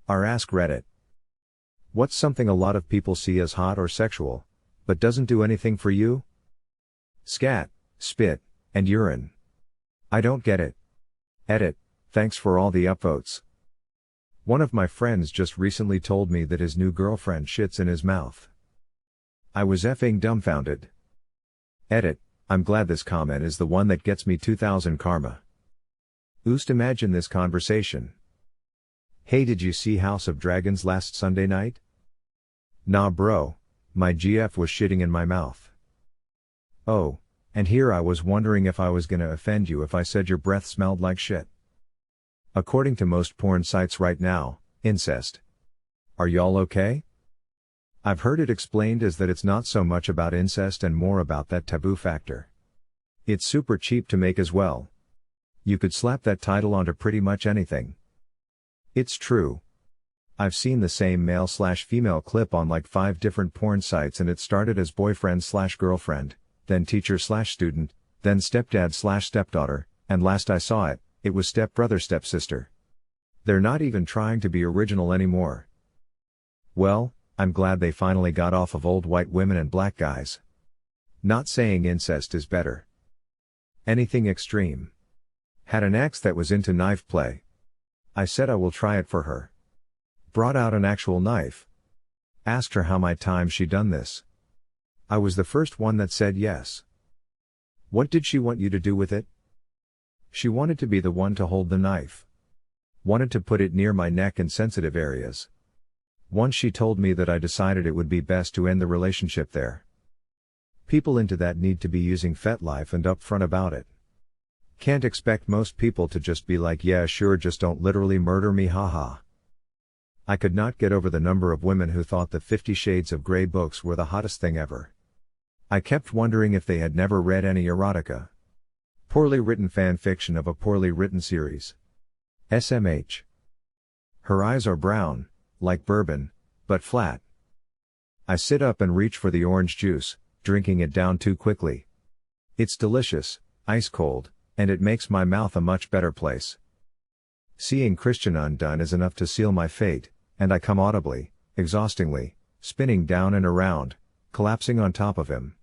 R Ask Reddit. What's something a lot of people see as hot or sexual, but doesn't do anything for you? Scat, spit, and urine. I don't get it. Edit, thanks for all the upvotes. One of my friends just recently told me that his new girlfriend shits in his mouth. I was effing dumbfounded. Edit, I'm glad this comment is the one that gets me 2000 karma. Oost, imagine this conversation. Hey, did you see House of Dragons last Sunday night? Nah bro, my GF was shitting in my mouth. Oh, and here I was wondering if I was gonna offend you if I said your breath smelled like shit. According to most porn sites right now, incest. Are y'all okay? I've heard it explained as that it's not so much about incest and more about that taboo factor. It's super cheap to make as well. You could slap that title onto pretty much anything. It's true. I've seen the same male/female clip on like 5 different porn sites, and it started as boyfriend/girlfriend, then teacher/student, then stepdad/stepdaughter, and last I saw it, it was stepbrother/stepsister. They're not even trying to be original anymore. Well, I'm glad they finally got off of old white women and black guys. Not saying incest is better. Anything extreme. Had an ex that was into knife play. I said I will try it for her. Brought out an actual knife. Asked her how many times she done this. I was the first one that said yes. What did she want you to do with it? She wanted to be the one to hold the knife. Wanted to put it near my neck and sensitive areas. Once she told me that, I decided it would be best to end the relationship there. People into that need to be using FetLife and upfront about it. Can't expect most people to just be like, yeah sure, just don't literally murder me, haha. I could not get over the number of women who thought the 50 Shades of Grey books were the hottest thing ever. I kept wondering if they had never read any erotica. Poorly written fan fiction of a poorly written series. SMH. Her eyes are brown, like bourbon, but flat. I sit up and reach for the orange juice, drinking it down too quickly. It's delicious, ice cold, and it makes my mouth a much better place. Seeing Christian undone is enough to seal my fate, and I come audibly, exhaustingly, spinning down and around, collapsing on top of him.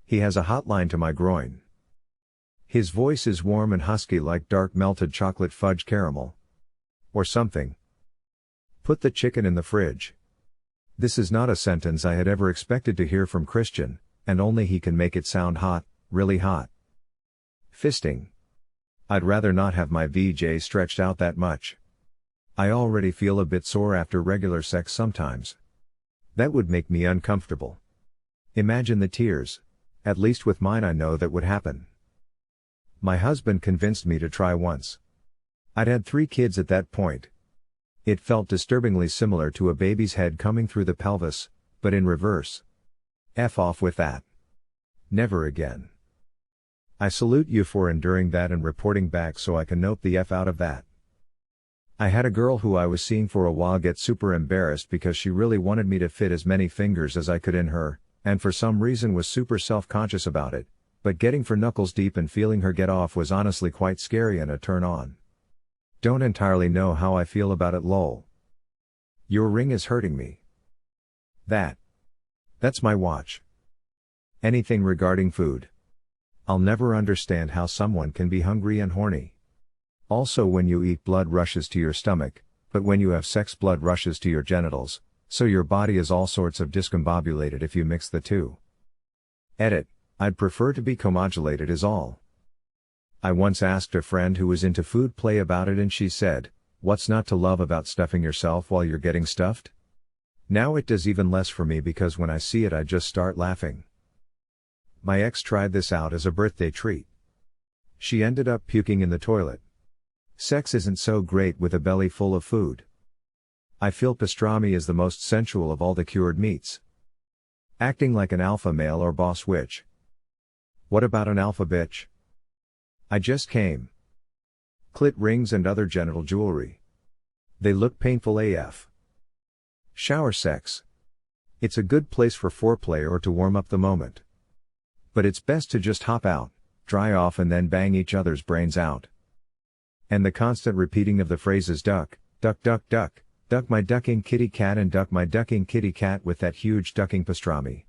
He has a hotline to my groin. His voice is warm and husky like dark melted chocolate fudge caramel. Or something. Put the chicken in the fridge. This is not a sentence I had ever expected to hear from Christian, and only he can make it sound hot, really hot. Fisting. I'd rather not have my VJ stretched out that much. I already feel a bit sore after regular sex sometimes. That would make me uncomfortable. Imagine the tears. At least with mine I know that would happen. My husband convinced me to try once. I'd had 3 kids at that point. It felt disturbingly similar to a baby's head coming through the pelvis, but in reverse. F off with that. Never again. I salute you for enduring that and reporting back so I can note the F out of that. I had a girl who I was seeing for a while get super embarrassed because she really wanted me to fit as many fingers as I could in her, and for some reason was super self-conscious about it, but getting for knuckles deep and feeling her get off was honestly quite scary and a turn on. Don't entirely know how I feel about it, lol. Your ring is hurting me. That's my watch. Anything regarding food. I'll never understand how someone can be hungry and horny. Also, when you eat, blood rushes to your stomach, but when you have sex, blood rushes to your genitals, so your body is all sorts of discombobulated if you mix the two. Edit, I'd prefer to be comodulated is all. I once asked a friend who was into food play about it and she said, what's not to love about stuffing yourself while you're getting stuffed? Now it does even less for me because when I see it I just start laughing. My ex tried this out as a birthday treat. She ended up puking in the toilet. Sex isn't so great with a belly full of food. I feel pastrami is the most sensual of all the cured meats. Acting like an alpha male or boss witch. What about an alpha bitch? I just came. Clit rings and other genital jewelry. They look painful AF. Shower sex. It's a good place for foreplay or to warm up the moment. But it's best to just hop out, dry off and then bang each other's brains out. And the constant repeating of the phrases duck, duck, duck, duck, Duck my ducking kitty cat and duck my ducking kitty cat with that huge ducking pastrami.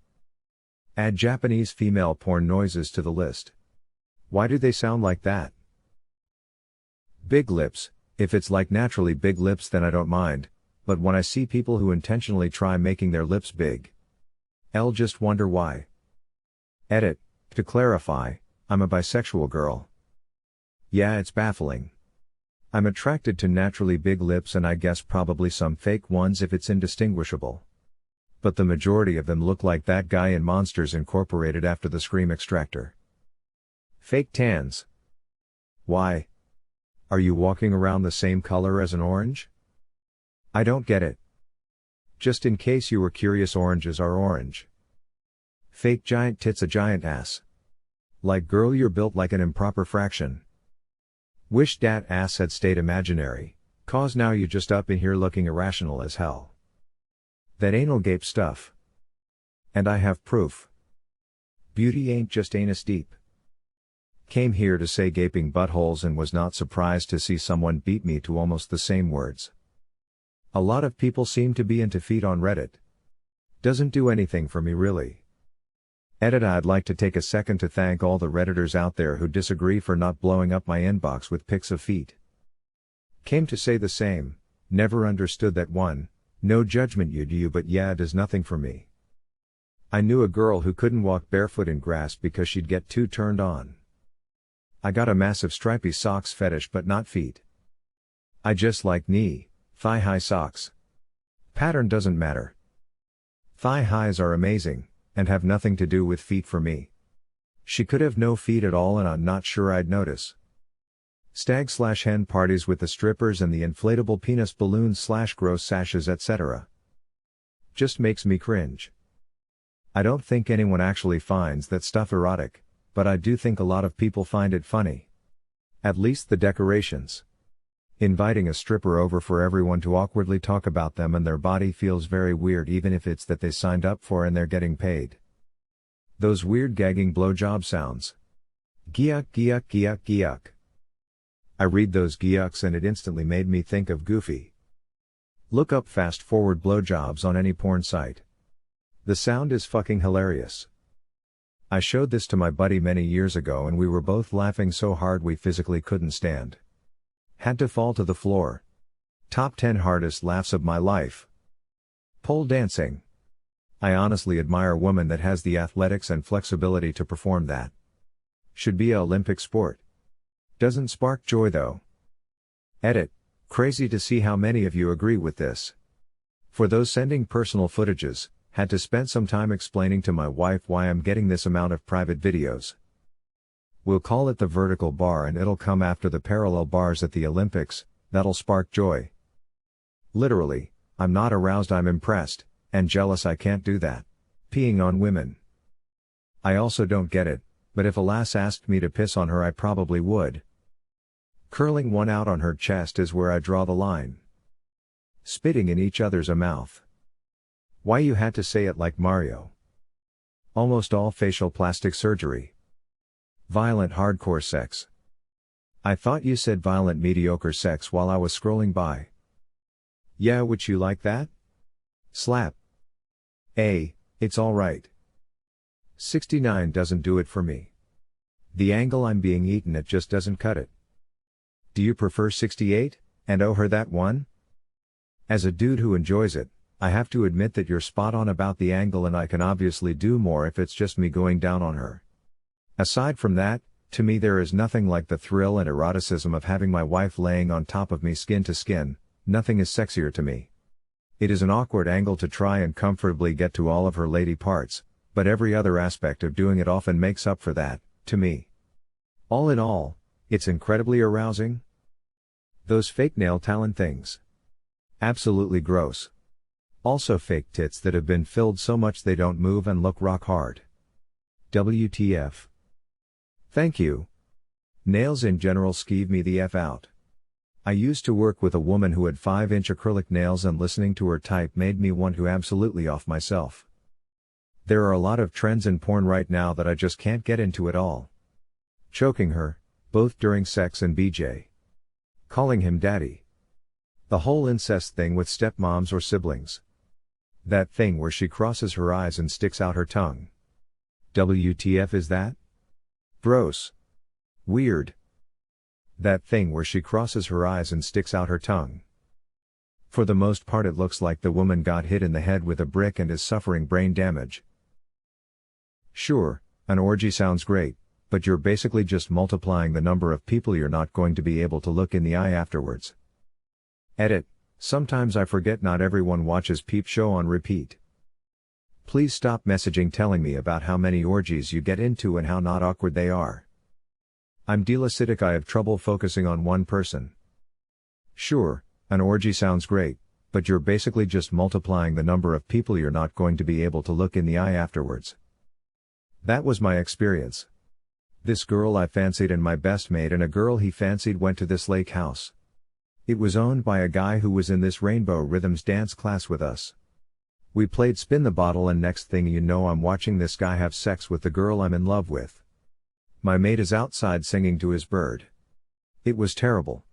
Add Japanese female porn noises to the list. Why do they sound like that? Big lips. If it's like naturally big lips then I don't mind, but when I see people who intentionally try making their lips big, I'll just wonder why. Edit. To clarify, I'm a bisexual girl. Yeah, it's baffling. I'm attracted to naturally big lips and I guess probably some fake ones if it's indistinguishable. But the majority of them look like that guy in Monsters Incorporated after the Scream Extractor. Fake tans. Why? Are you walking around the same color as an orange? I don't get it. Just in case you were curious, oranges are orange. Fake giant tits, a giant ass. Like girl, you're built like an improper fraction. Wish dat ass had stayed imaginary, cause now you just up in here looking irrational as hell. That anal gape stuff. And I have proof. Beauty ain't just anus deep. Came here to say gaping buttholes and was not surprised to see someone beat me to almost the same words. A lot of people seem to be into feet on Reddit. Doesn't do anything for me really. Edit. I'd like to take a second to thank all the Redditors out there who disagree for not blowing up my inbox with pics of feet. Came to say the same, never understood that one, no judgment you do but yeah, it is nothing for me. I knew a girl who couldn't walk barefoot in grass because she'd get too turned on. I got a massive stripy socks fetish but not feet. I just like knee, thigh-high socks. Pattern doesn't matter. Thigh-highs are amazing, and have nothing to do with feet for me. She could have no feet at all and I'm not sure I'd notice. Stag/hen parties with the strippers and the inflatable penis balloons/gross sashes etc. Just makes me cringe. I don't think anyone actually finds that stuff erotic, but I do think a lot of people find it funny. At least the decorations. Inviting a stripper over for everyone to awkwardly talk about them and their body feels very weird even if it's that they signed up for and they're getting paid. Those weird gagging blowjob sounds. Gyuk gyuk gyuk gyuk. I read those gyuks and it instantly made me think of Goofy. Look up fast forward blowjobs on any porn site. The sound is fucking hilarious. I showed this to my buddy many years ago and we were both laughing so hard we physically couldn't stand. Had to fall to the floor. Top 10 hardest laughs of my life. Pole dancing. I honestly admire a woman that has the athletics and flexibility to perform that. Should be a Olympic sport. Doesn't spark joy though. Edit. Crazy to see how many of you agree with this. For those sending personal footages, had to spend some time explaining to my wife why I'm getting this amount of private videos. We'll call it the vertical bar and it'll come after the parallel bars at the Olympics, that'll spark joy. Literally, I'm not aroused, I'm impressed, and jealous I can't do that. Peeing on women. I also don't get it, but if a lass asked me to piss on her I probably would. Curling one out on her chest is where I draw the line. Spitting in each other's mouth. Why you had to say it like Mario? Almost all facial plastic surgery. Violent hardcore sex. I thought you said violent mediocre sex while I was scrolling by. Yeah, would you like that? Slap. It's alright. 69 doesn't do it for me. The angle I'm being eaten at just doesn't cut it. Do you prefer 68, and owe her that one? As a dude who enjoys it, I have to admit that you're spot on about the angle and I can obviously do more if it's just me going down on her. Aside from that, to me there is nothing like the thrill and eroticism of having my wife laying on top of me skin to skin, nothing is sexier to me. It is an awkward angle to try and comfortably get to all of her lady parts, but every other aspect of doing it often makes up for that, to me. All in all, it's incredibly arousing. Those fake nail talent things. Absolutely gross. Also fake tits that have been filled so much they don't move and look rock hard. WTF. Thank you. Nails in general skeeve me the F out. I used to work with a woman who had 5-inch acrylic nails and listening to her type made me want to absolutely off myself. There are a lot of trends in porn right now that I just can't get into at all. Choking her, both during sex and BJ. Calling him daddy. The whole incest thing with stepmoms or siblings. That thing where she crosses her eyes and sticks out her tongue. WTF is that? Gross. Weird. That thing where she crosses her eyes and sticks out her tongue. For the most part it looks like the woman got hit in the head with a brick and is suffering brain damage. Sure, an orgy sounds great, but you're basically just multiplying the number of people you're not going to be able to look in the eye afterwards. Edit. Sometimes I forget not everyone watches Peep Show on repeat. Please stop messaging telling me about how many orgies you get into and how not awkward they are. I'm dyslexia, I have trouble focusing on one person. Sure, an orgy sounds great, but you're basically just multiplying the number of people you're not going to be able to look in the eye afterwards. That was my experience. This girl I fancied and my best mate and a girl he fancied went to this lake house. It was owned by a guy who was in this Rainbow Rhythms dance class with us. We played spin the bottle and next thing you know I'm watching this guy have sex with the girl I'm in love with. My mate is outside singing to his bird. It was terrible.